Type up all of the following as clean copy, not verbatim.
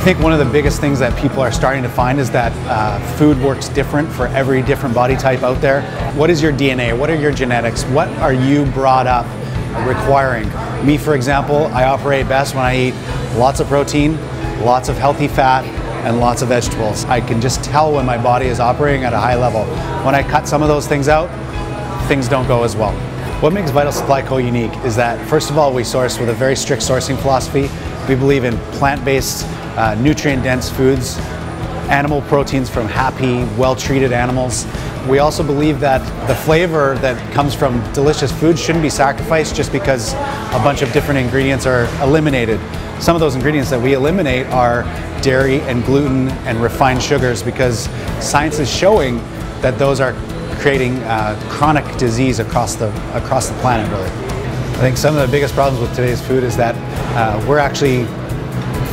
think one of the biggest things that people are starting to find is that food works different for every different body type out there. What is your DNA? What are your genetics? What are you brought up requiring? Me, for example, I operate best when I eat lots of protein, lots of healthy fat, and lots of vegetables. I can just tell when my body is operating at a high level. When I cut some of those things out, things don't go as well. What makes Vital Supply Co. unique is that, first of all, we source with a very strict sourcing philosophy. We believe in plant-based, nutrient-dense foods, animal proteins from happy, well-treated animals. We also believe that the flavor that comes from delicious food shouldn't be sacrificed just because a bunch of different ingredients are eliminated. Some of those ingredients that we eliminate are dairy and gluten and refined sugars, because science is showing that those are creating chronic disease across the planet, really. I think some of the biggest problems with today's food is that we're actually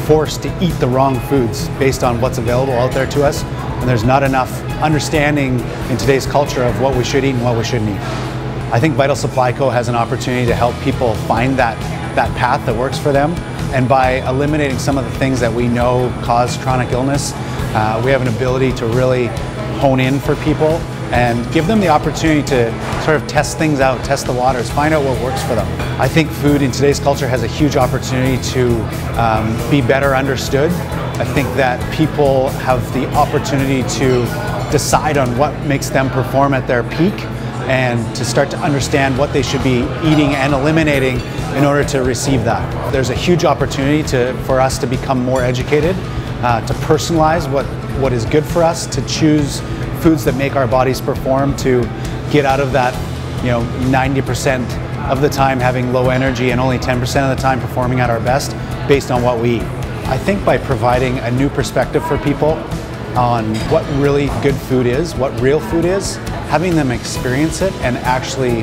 forced to eat the wrong foods based on what's available out there to us, and there's not enough understanding in today's culture of what we should eat and what we shouldn't eat. I think Vital Supply Co. has an opportunity to help people find that path that works for them, and by eliminating some of the things that we know cause chronic illness, we have an ability to really hone in for people and give them the opportunity to sort of test things out, test the waters, find out what works for them. I think food in today's culture has a huge opportunity to be better understood. I think that people have the opportunity to decide on what makes them perform at their peak, and to start to understand what they should be eating and eliminating in order to receive that. There's a huge opportunity for us to become more educated, to personalize what is good for us, to choose foods that make our bodies perform, to get out of that 90% of the time having low energy and only 10% of the time performing at our best based on what we eat. I think by providing a new perspective for people on what really good food is, what real food is, having them experience it and actually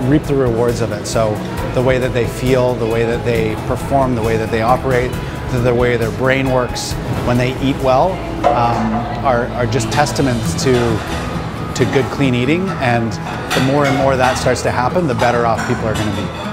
reap the rewards of it. So the way that they feel, the way that they perform, the way that they operate, the way their brain works when they eat well are just testaments to good, clean eating. And the more and more that starts to happen, the better off people are going to be.